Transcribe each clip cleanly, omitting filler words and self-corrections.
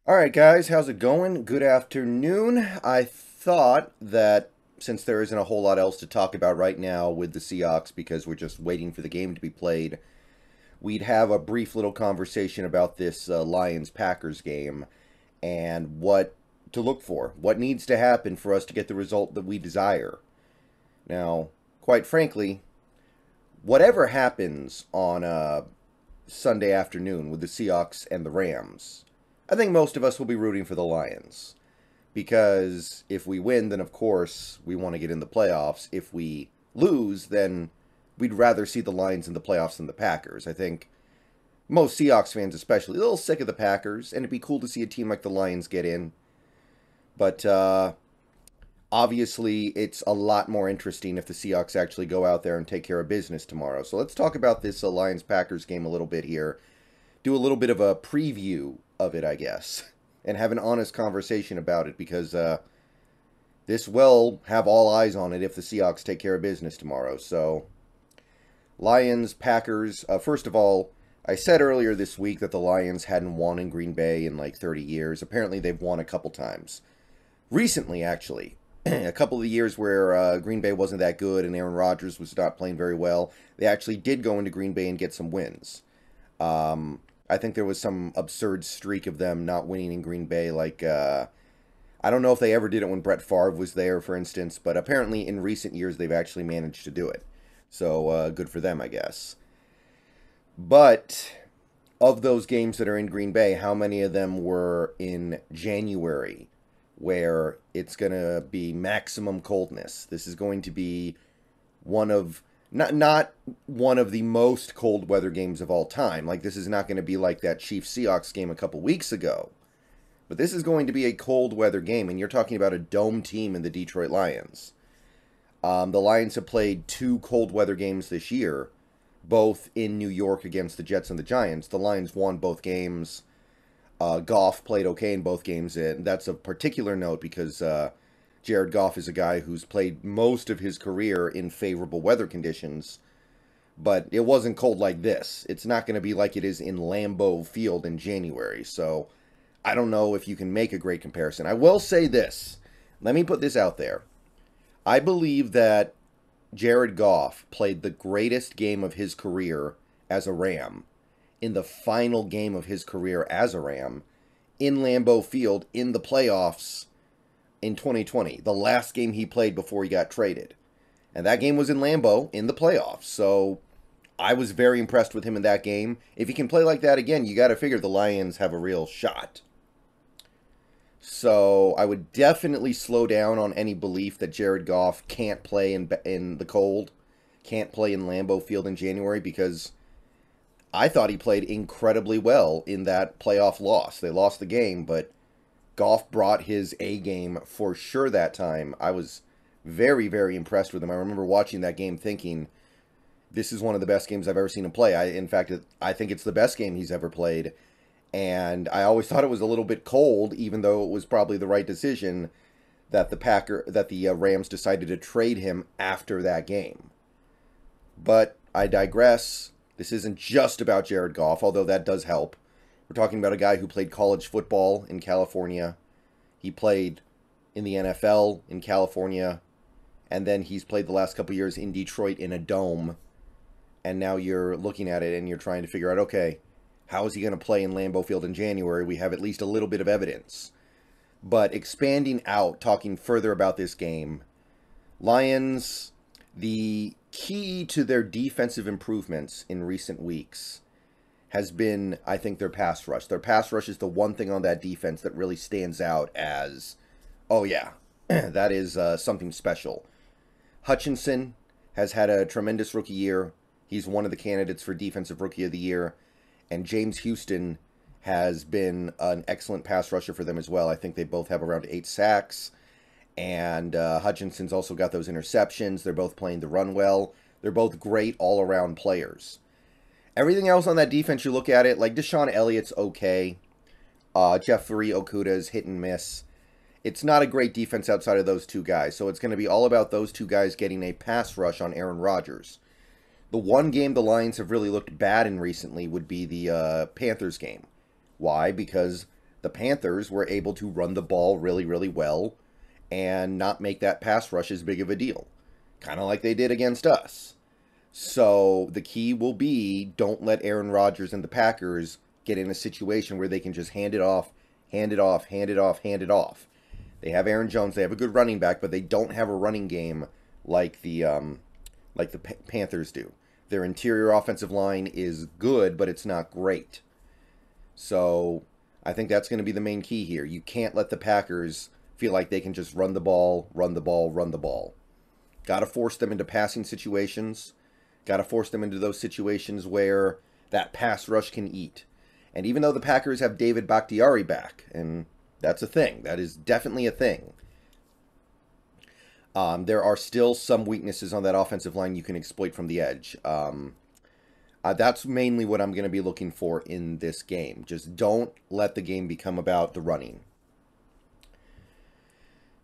Alright guys, how's it going? Good afternoon. I thought that since there isn't a whole lot else to talk about right now with the Seahawks because we're just waiting for the game to be played, we'd have a brief little conversation about this Lions-Packers game and what to look for, what needs to happen for us to get the result that we desire. Now, quite frankly, whatever happens on Sunday afternoon with the Seahawks and the Rams, I think most of us will be rooting for the Lions. Because if we win, then of course we want to get in the playoffs. If we lose, then we'd rather see the Lions in the playoffs than the Packers. I think most Seahawks fans especially, a little sick of the Packers, and it'd be cool to see a team like the Lions get in. But obviously it's a lot more interesting if the Seahawks actually go out there and take care of business tomorrow. So let's talk about this Lions-Packers game a little bit here. Do a little bit of a preview of it, I guess, and have an honest conversation about it because this will have all eyes on it if the Seahawks take care of business tomorrow. So, Lions, Packers. First of all, I said earlier this week that the Lions hadn't won in Green Bay in like 30 years. Apparently, they've won a couple times. Recently, actually. A couple of the years where Green Bay wasn't that good and Aaron Rodgers was not playing very well, they actually did go into Green Bay and get some wins. I think there was some absurd streak of them not winning in Green Bay. Like, I don't know if they ever did it when Brett Favre was there, for instance, but apparently in recent years they've actually managed to do it. So, good for them, I guess. But of those games that are in Green Bay, how many of them were in January, where it's going to be maximum coldness? This is going to be one of not one of the most cold weather games of all time. Like, this is not going to be like that Chiefs-Seahawks game a couple weeks ago. But this is going to be a cold weather game, and you're talking about a dome team in the Detroit Lions. The Lions have played two cold weather games this year, both in New York against the Jets and the Giants. The Lions won both games. Goff played okay in both games, and that's of particular note because Jared Goff is a guy who's played most of his career in favorable weather conditions, but it wasn't cold like this. It's not going to be like it is in Lambeau Field in January, so I don't know if you can make a great comparison. I will say this. Let me put this out there. I believe that Jared Goff played the greatest game of his career as a Ram in the final game of his career as a Ram in Lambeau Field in the playoffs in 2020, the last game he played before he got traded. And that game was in Lambeau in the playoffs. So I was very impressed with him in that game. If he can play like that again, you got to figure the Lions have a real shot. So I would definitely slow down on any belief that Jared Goff can't play in the cold, can't play in Lambeau Field in January, because I thought he played incredibly well in that playoff loss. They lost the game, but Goff brought his A game for sure that time. I was very, very impressed with him. I remember watching that game thinking, this is one of the best games I've ever seen him play. In fact, I think it's the best game he's ever played. And I always thought it was a little bit cold, even though it was probably the right decision that the Rams decided to trade him after that game. But I digress. This isn't just about Jared Goff, although that does help. We're talking about a guy who played college football in California. He played in the NFL in California. And then he's played the last couple years in Detroit in a dome. And now you're looking at it and you're trying to figure out, okay, how is he going to play in Lambeau Field in January? We have at least a little bit of evidence. But expanding out, talking further about this game, Lions, the key to their defensive improvements in recent weeks has been, I think, their pass rush. Their pass rush is the one thing on that defense that really stands out as, oh yeah, that is something special. Hutchinson has had a tremendous rookie year. He's one of the candidates for Defensive Rookie of the Year. And James Houston has been an excellent pass rusher for them as well. I think they both have around 8 sacks. And Hutchinson's also got those interceptions. They're both playing the run well. They're both great all-around players. Everything else on that defense, you look at it, like Deshaun Elliott's okay. Jeffrey Okuda's hit and miss. It's not a great defense outside of those two guys. So it's going to be all about those two guys getting a pass rush on Aaron Rodgers. The one game the Lions have really looked bad in recently would be the Panthers game. Why? Because The Panthers were able to run the ball really, really well and not make that pass rush as big of a deal. Kind of like they did against us. So the key will be, don't let Aaron Rodgers and the Packers get in a situation where they can just hand it off, hand it off, hand it off, hand it off. They have Aaron Jones. They have a good running back, but they don't have a running game like the Panthers do. Their interior offensive line is good, but it's not great. So I think that's going to be the main key here. You can't let the Packers feel like they can just run the ball, run the ball, run the ball. Got to force them into passing situations. Got to force them into those situations where that pass rush can eat. And even though the Packers have David Bakhtiari back, and that's a thing, that is definitely a thing, there are still some weaknesses on that offensive line you can exploit from the edge. That's mainly what I'm going to be looking for in this game. Just don't let the game become about the running.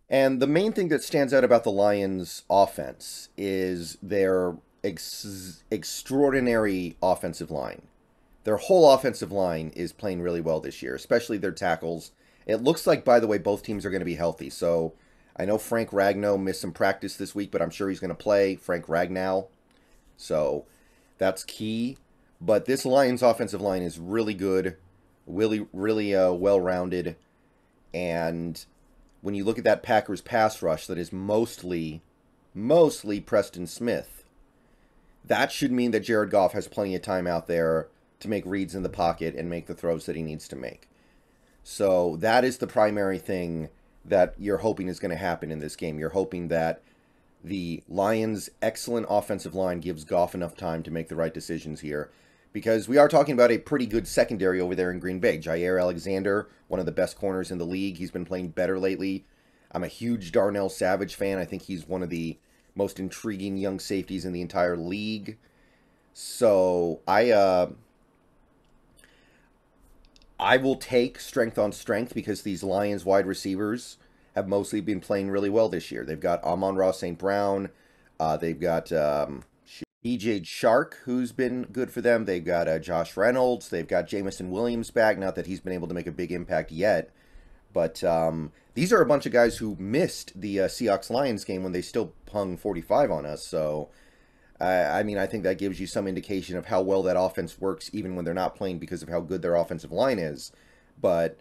And the main thing that stands out about the Lions' offense is their extraordinary offensive line. Their whole offensive line is playing really well this year, especially their tackles. It looks like, by the way, both teams are going to be healthy. So I know Frank Ragnow missed some practice this week, but I'm sure he's going to play. Frank Ragnow. So that's key. But this Lions offensive line is really good, really well-rounded. And when you look at that Packers pass rush that is mostly Preston Smith, that should mean that Jared Goff has plenty of time out there to make reads in the pocket and make the throws that he needs to make. So that is the primary thing that you're hoping is going to happen in this game. You're hoping that the Lions' excellent offensive line gives Goff enough time to make the right decisions here. Because we are talking about a pretty good secondary over there in Green Bay. Jair Alexander, one of the best corners in the league. He's been playing better lately. I'm a huge Darnell Savage fan. I think he's one of the most intriguing young safeties in the entire league. So I will take strength on strength because these Lions wide receivers have mostly been playing really well this year. They've got Amon-Ra St. Brown. They've got DJ Shark, who's been good for them. They've got Josh Reynolds. They've got Jameson Williams back. Not that he's been able to make a big impact yet. But these are a bunch of guys who missed the Seahawks-Lions game when they still hung 45 on us. So, I mean, I think that gives you some indication of how well that offense works even when they're not playing because of how good their offensive line is. But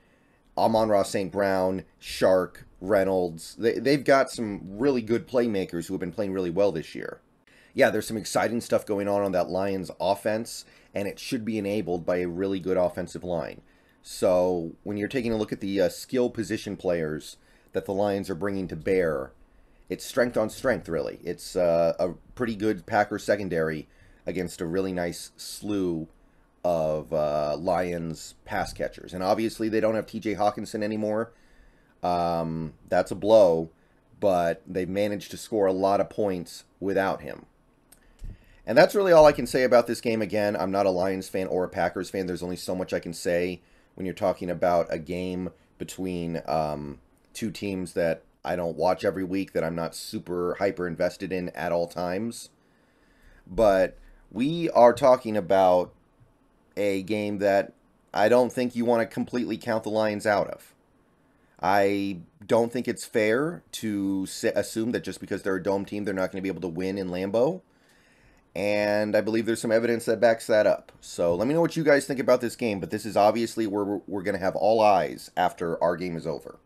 Amon-Ra St. Brown, Shark, Reynolds, they've got some really good playmakers who have been playing really well this year. Yeah, there's some exciting stuff going on that Lions offense, and it should be enabled by a really good offensive line. So when you're taking a look at the skill position players that the Lions are bringing to bear, it's strength on strength, really. It's a pretty good Packers secondary against a really nice slew of Lions pass catchers. And obviously they don't have TJ Hawkinson anymore. That's a blow, but they've managed to score a lot of points without him. And that's really all I can say about this game. Again, I'm not a Lions fan or a Packers fan. There's only so much I can say when you're talking about a game between two teams that I don't watch every week, that I'm not super hyper invested in at all times. But we are talking about a game that I don't think you want to completely count the Lions out of. I don't think it's fair to assume that just because they're a dome team, they're not going to be able to win in Lambeau. And I believe there's some evidence that backs that up. So let me know what you guys think about this game. But this is obviously where we're going to have all eyes after our game is over.